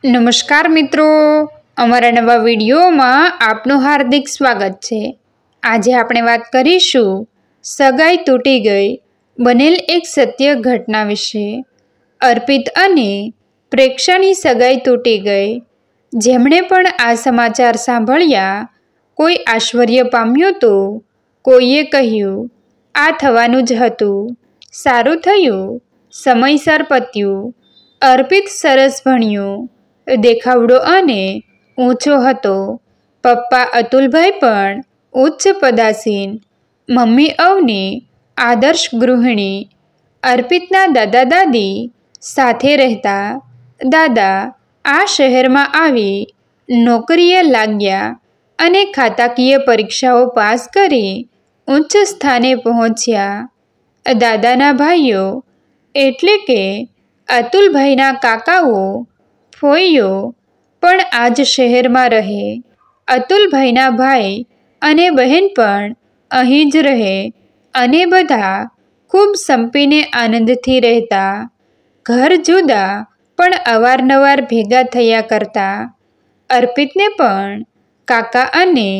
નમસ્કાર મિત્રો, અમારા નવા વિડીયોમાં આપનું હાર્દિક સ્વાગત છે। આજે આપણે વાત કરીશું સગાઈ તૂટી ગઈ બનેલ એક સત્ય ઘટના વિશે। અર્પિત અને પ્રેક્ષાની સગાઈ તૂટી ગઈ। જેમણે પણ આ સમાચાર સાંભળ્યા કોઈ આશ્ચર્ય પામ્યું તો કોઈએ કહ્યું આ થવાનું જ હતું, સારું થયું, સમયસર પત્યું। અર્પિત સરસ ભણ્યું, દેખાવડો અને ઊંચો હતો। પપ્પા અતુલભાઈ પણ ઉચ્ચ પદાસીન, મમ્મી અવની આદર્શ ગૃહિણી। અર્પિતના દાદા દાદી સાથે રહેતા। દાદા આ શહેરમાં આવી નોકરીએ લાગ્યા અને ખાતાકીય પરીક્ષાઓ પાસ કરી ઉચ્ચ સ્થાને પહોંચ્યા। દાદાના ભાઈઓ એટલે કે અતુલભાઈના કાકાઓ ફોઈઓ પણ આ જ શહેરમાં રહે। અતુલભાઈના ભાઈ અને બહેન પણ અહીં જ રહે અને બધા ખૂબ સંપીને આનંદથી રહેતા। ઘર જુદા પણ અવારનવાર ભેગા થયા કરતા। અર્પિતને પણ કાકા અને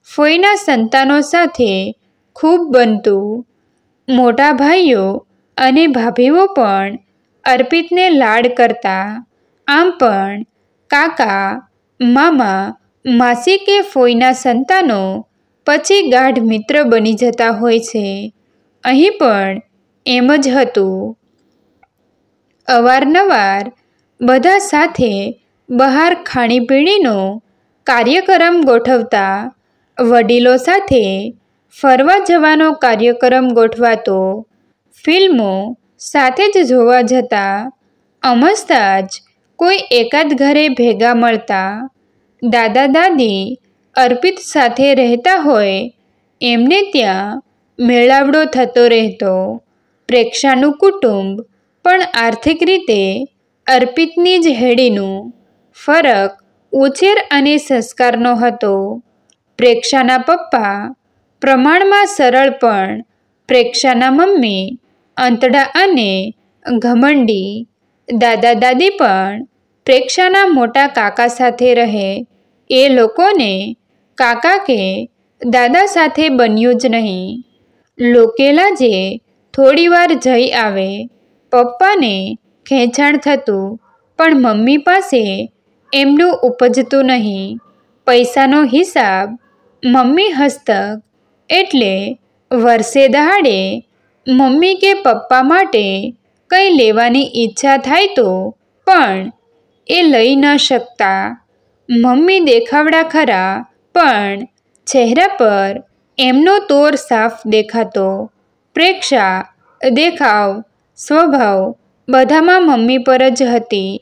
ફોઈના સંતાનો સાથે ખૂબ બનતું। મોટા ભાઈઓ અને ભાભીઓ પણ અર્પિતને લાડ કરતા। આમ પણ કાકા, મામા, માસી કે ફોઈના સંતાનો પછી ગાઢ મિત્ર બની જતા હોય છે। અહીં પણ એમ જ હતું। અવારનવાર બધા સાથે બહાર ખાણીપીણીનો કાર્યક્રમ ગોઠવતા। વડીલો સાથે ફરવા જવાનો કાર્યક્રમ ગોઠવાતો। ફિલ્મો સાથે જ જોવા જતા। અમસ્તા જ કોઈ એકાદ ઘરે ભેગા મળતા। દાદા દાદી અર્પિત સાથે રહેતા હોય એમને ત્યાં મેળાવડો થતો રહેતો। પ્રેક્ષાનું કુટુંબ પણ આર્થિક રીતે અર્પિતની જ હેડીનું। ફરક ઉછેર અને સંસ્કારનો હતો। પ્રેક્ષાના પપ્પા પ્રમાણમાં સરળ પણ પ્રેક્ષાના મમ્મી અંતડા અને ઘમંડી। દાદા દાદી પણ પ્રેક્ષાના મોટા કાકા સાથે રહે। એ લોકોને કાકા કે દાદા સાથે બન્યું જ નહીં। લોકેલા જે થોડીવાર જઈ આવે। પપ્પાને ખેંચાણ થતું પણ મમ્મી પાસે એમનું ઉપજતું નહીં। પૈસાનો હિસાબ મમ્મી હસ્તક એટલે વર્ષે દહાડે મમ્મી કે પપ્પા માટે કંઈ લેવાની ઈચ્છા થાય તો પણ એ લઈ ન શકતા। મમ્મી દેખાવડા ખરા પણ ચહેરા પર એમનો તોર સાફ દેખાતો। પ્રેક્ષા દેખાવ, સ્વભાવ બધામાં મમ્મી પર જ હતી।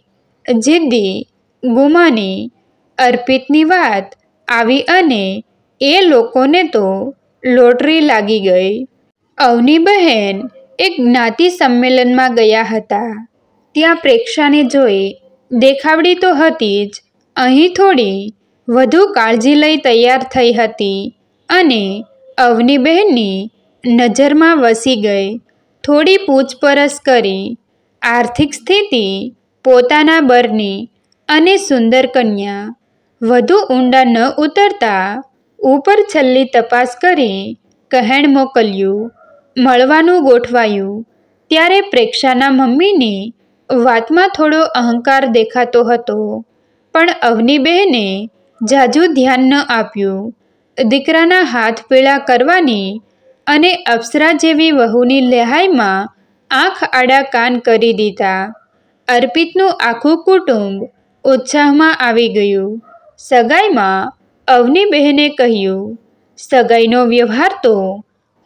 જિદ્દી, ગુમાની। અર્પિતની વાત આવી અને એ લોકોને તો લોટરી લાગી ગઈ। અવની બહેન એક જ્ઞાતિ સંમેલનમાં ગયા હતા। ત્યાં પ્રેક્ષાને જોઈ દેખાવડી તો હતી જ, અહીં થોડી વધુ કાળજી લઈ તૈયાર થઈ હતી અને અવની બહેનની નજરમાં વસી ગઈ। થોડી પૂછપરછ કરી। આર્થિક સ્થિતિ પોતાના બરની અને સુંદર કન્યા। વધુ ઊંડા ન ઉતરતા ઉપર છલ્લી તપાસ કરી કહેણ મોકલ્યું। મળવાનું ગોઠવાયું ત્યારે પ્રેક્ષાના મમ્મીની વાતમાં થોડો અહંકાર દેખાતો હતો પણ અવની બહેને ઝાઝું ધ્યાન ન આપ્યું। દીકરાના હાથ પીળા કરવાની અને અપ્સરા જેવી વહુની લહાઈમાં આંખ આડા કાન કરી દીધા। અર્પિતનું આખું કુટુંબ ઉત્સાહમાં આવી ગયું। સગાઈમાં અવની બહેને કહ્યું સગાઈનો વ્યવહાર તો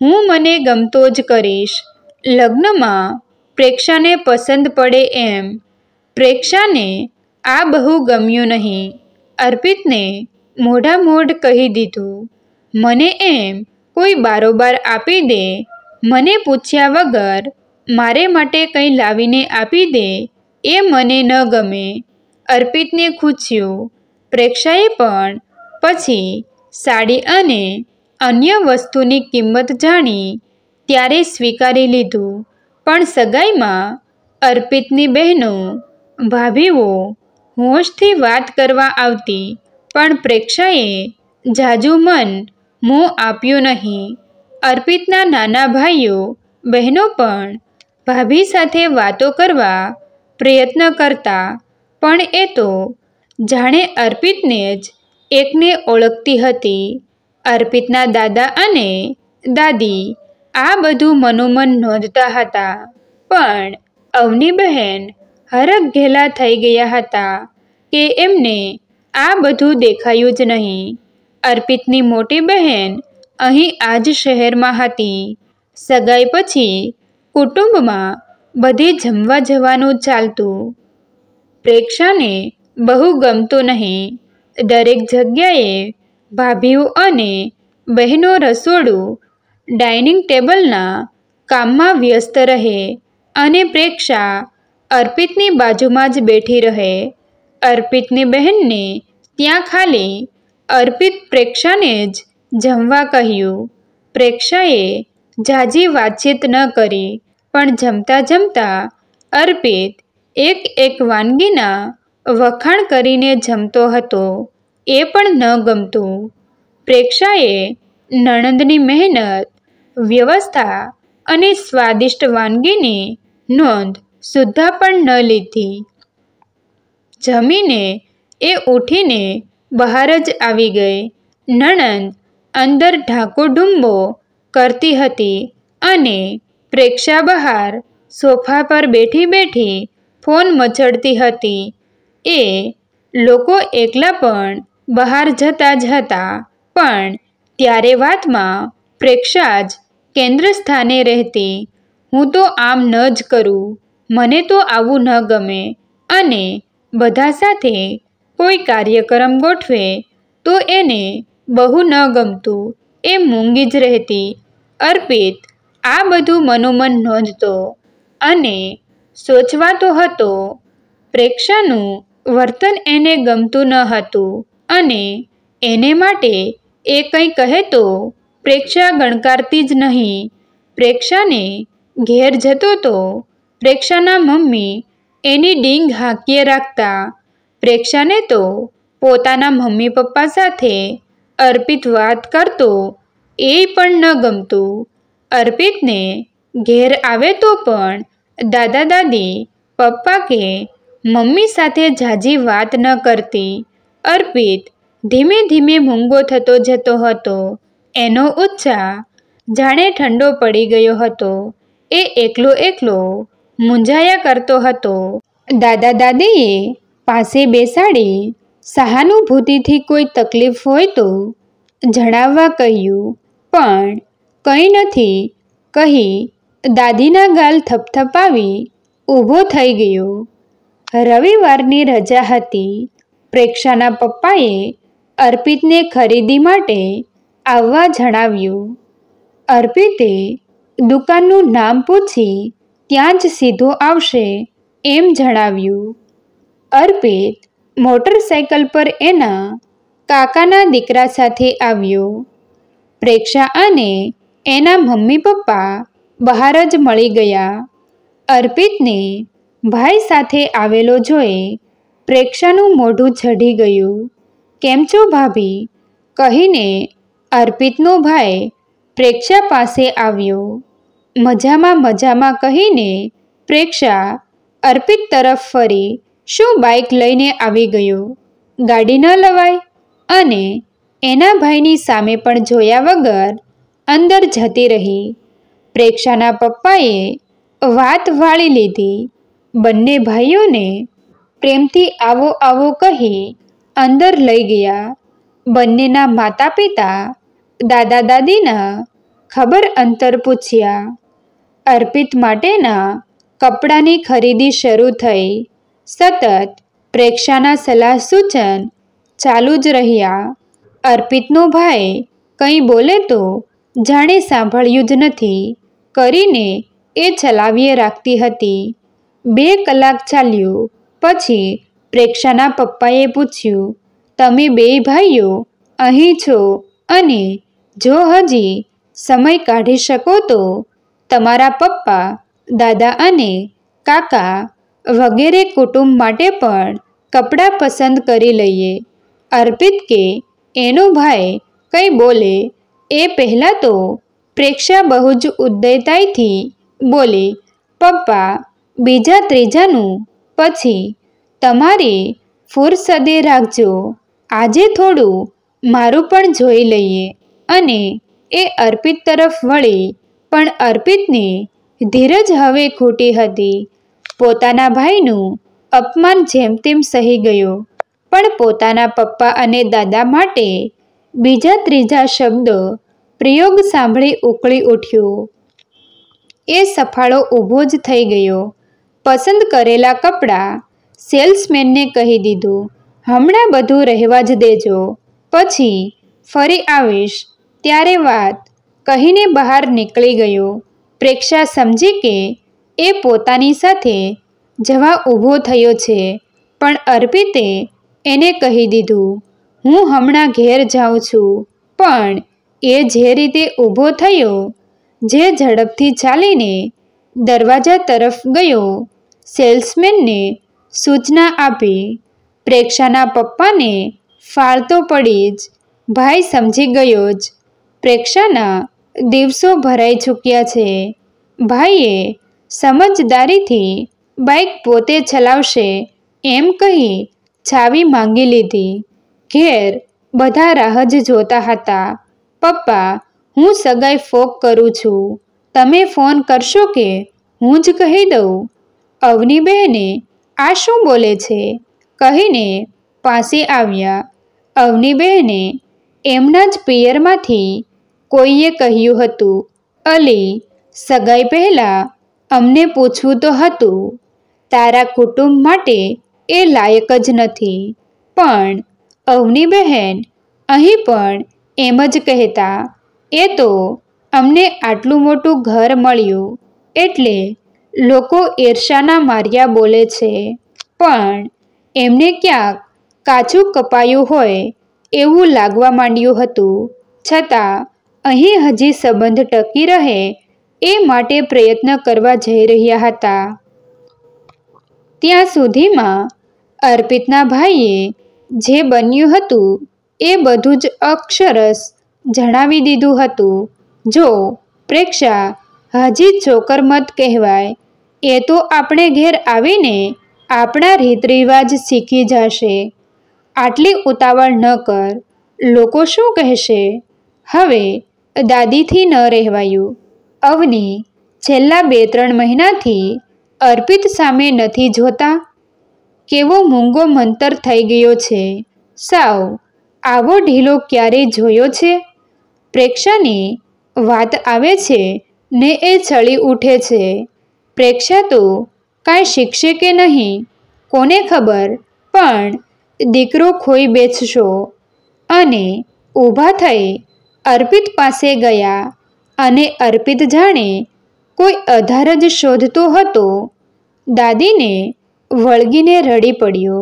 હું મને ગમતો જ કરીશ। લગ્નમાં પ્રેક્ષાને પસંદ પડે એમ। પ્રેક્ષાને આ બહુ ગમ્યું નહીં। અર્પિતને મોઢામોઢ કહી દીધું મને એમ કોઈ બારોબાર આપી દે, મને પૂછ્યા વગર મારે માટે કંઈ લાવીને આપી દે એ મને ન ગમે। અર્પિતને ખૂચ્યું। પ્રેક્ષાએ પણ પછી સાડી અને અન્ય વસ્તુની કિંમત જાણી ત્યારે સ્વીકારી લીધું પણ સગાઈમાં અર્પિતની બહેનો, ભાભીઓ હોશથી વાત કરવા આવતી, પણ પ્રેક્ષાએ જાજુ મોં આપ્યું નહીં. અર્પિતના નાના ભાઈઓ બહેનો પણ ભાભી સાથે વાતો કરવા પ્રયત્ન કરતા, પણ એ તો જાણે અર્પિતને જ એકને ઓળખતી હતી. અર્પિતના દાદા અને દાદી આ બધું મનોમન નોંધતા હતા, પણ અવની બહેન હરખઘેલા થઈ ગયા હતા કે એમને આ બધું દેખાયું જ નહીં. અર્પિતની મોટી બહેન અહીં આ જ શહેરમાં હતી. સગાઈ પછી કુટુંબમાં બધે જમવા જવાનું ચાલતું. પ્રેક્ષાને બહુ ગમતું નહીં. દરેક જગ્યાએ ભાભીઓ અને બહેનો રસોડું, ડાઇનિંગ ટેબલના કામમાં વ્યસ્ત રહે અને પ્રેક્ષા અર્પિતની બાજુમાં જ બેઠી રહે. અર્પિતની બહેનને ત્યાં ખાલી અર્પિત પ્રેક્ષાને જ જમવા કહ્યું. પ્રેક્ષાએ ઝાઝી વાતચીત ન કરી, પણ જમતા જમતા અર્પિત એક વાનગીના વખાણ કરીને જમતો હતો. એ પણ ન ગમતું. પ્રેક્ષાએ નણંદની મહેનત, વ્યવસ્થા અને સ્વાદિષ્ટ વાનગીની નોંધ સુદ્ધા પણ ન લીધી. જમીને એ ઉઠીને બહાર જ આવી ગઈ. નણંદ અંદર ઢાંકો-ઢુંબો કરતી હતી અને પ્રેક્ષા બહાર સોફા પર બેઠી બેઠી ફોન મચડતી હતી. એ લોકો એકલા પણ બહાર જતા જ હતા, પણ ત્યારે વાતમાં પ્રેક્ષા જ કેન્દ્ર સ્થાને રહેતી. હું તો આમ ન જ કરું, મને તો આવું ન ગમે, અને બધા સાથે કોઈ કાર્યક્રમ ગોઠવે તો એને બહુ ન ગમતું. એ મૂંગી જ રહેતી. અર્પિત આ બધું મનોમન નોંધતો અને સોચવાતો હતો. પ્રેક્ષાનું વર્તન એને ગમતું ન હતું અને એને માટે એ કંઈ કહે તો પ્રેક્ષા ગણકારતી જ નહીં. પ્રેક્ષાને ઘેર જતો તો પ્રેક્ષાના મમ્મી એની ડીંગ હાંકીએ રાખતા. પ્રેક્ષાને તો પોતાના મમ્મી પપ્પા સાથે અર્પિત વાત કરતો એ પણ ન ગમતું. અર્પિતને ઘેર આવે તો પણ દાદા દાદી, પપ્પા કે મમ્મી સાથે ઝાઝી વાત ન કરતી. અર્પિત ધીમે ધીમે મૂંગો થતો જતો હતો. એનો ઉત્સાહ જાણે ઠંડો પડી ગયો હતો. એ એકલો એકલો મૂંઝાયા કરતો હતો. દાદા દાદીએ પાસે બેસાડી સહાનુભૂતિથી કોઈ તકલીફ હોય તો જણાવવા કહ્યું, પણ કંઈ નથી કહી દાદીના ગાલ થપથપાવી ઊભો થઈ ગયો. રવિવારની રજા હતી. પ્રેક્ષાના પપ્પાએ અર્પિતને ખરીદી માટે આવવા જણાવ્યું. અર્પિતે દુકાનનું નામ પૂછી ત્યાં જ સીધો આવશે એમ જણાવ્યું. અર્પિત મોટરસાઇકલ પર એના કાકાના દીકરા સાથે આવ્યો. પ્રેક્ષા અને એના મમ્મી પપ્પા બહાર જ મળી ગયા. અર્પિતને ભાઈ સાથે આવેલો જોઈ પ્રેક્ષાનું મોઢું ચઢી ગયું. કેમ છો ભાભી કહીને અર્પિતનો ભાઈ પ્રેક્ષા પાસે આવ્યો. મજામાં મજામાં કહીને પ્રેક્ષા અર્પિત તરફ ફરી શું બાઇક લઈને આવી ગયો, ગાડી ન લવાય? અને એના ભાઈની સામે પણ જોયા વગર અંદર જતી રહી. પ્રેક્ષાના પપ્પાએ વાત વાળી લીધી. બંને ભાઈઓને પ્રેમથી આવો આવો કહી અંદર લઈ ગયા. બંનેના માતા પિતા, દાદા દાદીના ખબર અંતર પૂછ્યા. અર્પિત માટેના કપડાની ખરીદી શરૂ થઈ. સતત પ્રેક્ષાના સલાહ સૂચન ચાલુ જ રહ્યા. અર્પિતનો ભાઈ કંઈ બોલે તો જાણે સાંભળ્યું જ નથી કરીને એ ચલાવીએ રાખતી હતી. 2 કલાક ચાલ્યું. પછી પ્રેક્ષાના પપ્પાએ પૂછ્યું, તમે બેય ભાઈઓ અહીં છો અને જો હજી સમય કાઢી શકો તો તમારા પપ્પા, દાદા અને કાકા વગેરે કુટુંબ માટે પણ કપડાં પસંદ કરી લઈએ. અર્પિત કે એનો ભાઈ કંઈ બોલે એ પહેલાં તો પ્રેક્ષા બહુ જ ઉદ્ધતાઈથી બોલી, પપ્પા બીજા ત્રીજાનું પછી તમારી ફુરસદે રાખજો. આજે થોડું મારું પણ જોઈ લઈએ. અને એ અર્પિત તરફ વળી, પણ અર્પિતની ધીરજ હવે ખૂટી હતી. પોતાના ભાઈનું અપમાન જેમ તેમ સહી ગયો, પણ પોતાના પપ્પા અને દાદા માટે બીજા ત્રીજા શબ્દ પ્રયોગ સાંભળી ઉકળી ઉઠ્યો. એ સફાળો ઊભો જ થઈ ગયો. પસંદ કરેલા કપડાં સેલ્સમેનને કહી દીધું, હમણાં બધું રહેવા જ દેજો, પછી ફરી આવીશ ત્યારે વાત કહીને બહાર નીકળી ગયો. પ્રેક્ષા સમજી કે એ પોતાની સાથે જવા ઊભો થયો છે, પણ અર્પિતે એને કહી દીધું, હું હમણાં ઘેર જાઉં છું. પણ એ જે રીતે ઊભો થયો, જે ઝડપથી ચાલીને દરવાજા તરફ ગયો, સેલ્સમેનને સૂચના આપી. પ્રેક્ષાના પપ્પાને ફાળ તો પડી જ. ભાઈ સમજી ગયો જ, પ્રેક્ષાના દિવસો ભરાઈ ચૂક્યા છે. ભાઈએ સમજદારીથી બાઇક પોતે ચલાવશે એમ કહી ચાવી માંગી લીધી. ઘેર બધા રાહ જ જોતા હતા. પપ્પા, હું સગાઈ ફોક કરું છું, તમે ફોન કરશો કે હું જ કહી દઉં? અવનીબહેને આ શું બોલે છે કહીને પાસે આવ્યા. અવનીબહેને એમના જ પિયરમાંથી કોઈએ કહ્યું હતું, અલી, સગાઈ પહેલાં અમને પૂછવું તો હતું. તારા કુટુંબ માટે એ લાયક જ નથી. પણ અવનીબહેન અહીં પણ એમ જ કહેતા, એ તો અમને આટલું મોટું ઘર મળ્યું એટલે લોકો ઈર્ષાના માર્યા બોલે છે. પણ એમને ક્યાંક કાચું કપાયું હોય એવું લાગવા માંડ્યું હતું. છતાં અહીં હજી સંબંધ ટકી રહે એ માટે પ્રયત્ન કરવા જઈ રહ્યા હતા. ત્યાં સુધીમાં અર્પિતના ભાઈએ જે બન્યું હતું એ બધું જ અક્ષરશ જણાવી દીધું હતું. જો પ્રેક્ષા હજી ચોકરમત કહેવાય, એ તો આપણે ઘેર આવીને આપણા રીત રિવાજ શીખી જશે. આટલી ઉતાવળ ન કર, લોકો શું કહેશે? હવે દાદીથી ન રહેવાયું. અવની છેલ્લા 2-3 મહિનાથી અર્પિત સામે નથી જોતા. કેવો મૂંગો મંતર થઈ ગયો છે. સાવ આવો ઢીલો ક્યારેય જોયો છે? પ્રેક્ષાની વાત આવે છે ને એ ચડી ઉઠે છે. પ્રેક્ષા તો કાંઈ શીખશે કે નહીં કોને ખબર, પણ દીકરો ખોઈ બેસશો. અને ઊભા થઈ અર્પિત પાસે ગયા. અને અર્પિત જાણે કોઈ આધાર જ શોધતો હતો. દાદીને વળગીને રડી પડ્યો.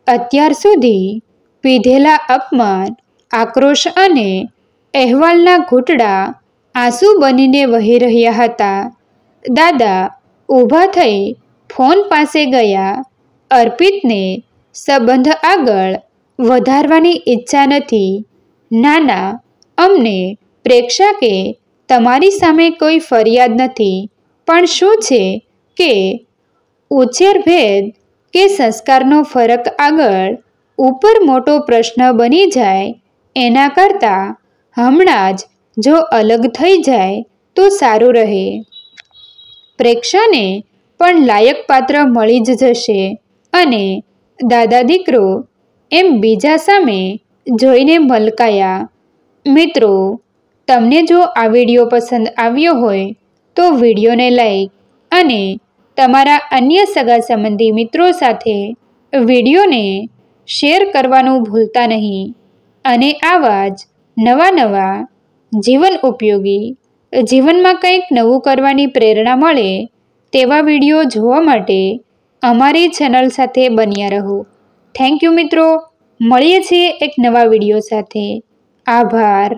અત્યાર સુધી પીધેલા અપમાન, આક્રોશ અને અહેવાલના ઘૂંટડા આંસુ બનીને વહી રહ્યા હતા. દાદા ઊભા થઈ ફોન પાસે ગયા. અર્પિતને સંબંધ આગળ વધારવાની ઈચ્છા નથી. નાના, અમને પ્રેક્ષા કે તમારી સામે કોઈ ફરિયાદ નથી, પણ શું છે કે ઉછેર ભેદ કે સંસ્કારનો ફરક આગળ ઉપર મોટો પ્રશ્ન બની જાય એના કરતાં હમણાં જ જો અલગ થઈ જાય તો સારું રહે. પ્રેક્ષાને પણ લાયક પાત્ર મળી જ જશે. અને દાદા દીકરો એમ બીજા સામે જોઈને મલકાયા. મિત્રો, તમને જો આ વિડીયો પસંદ આવ્યો હોય તો વિડીયોને લાઈક અને તમારા અન્ય સગા સંબંધી મિત્રો સાથે વિડીયોને શેર કરવાનું ભૂલતા નહીં. અને આવા જ નવા જીવન ઉપયોગી, જીવનમાં કંઈક નવું કરવાની પ્રેરણા મળે તેવા વિડીયો જોવા માટે અમારી ચેનલ સાથે બન્યા રહો. થેન્ક યુ મિત્રો. મળીએ છીએ એક નવા વિડીયો સાથે. આભાર.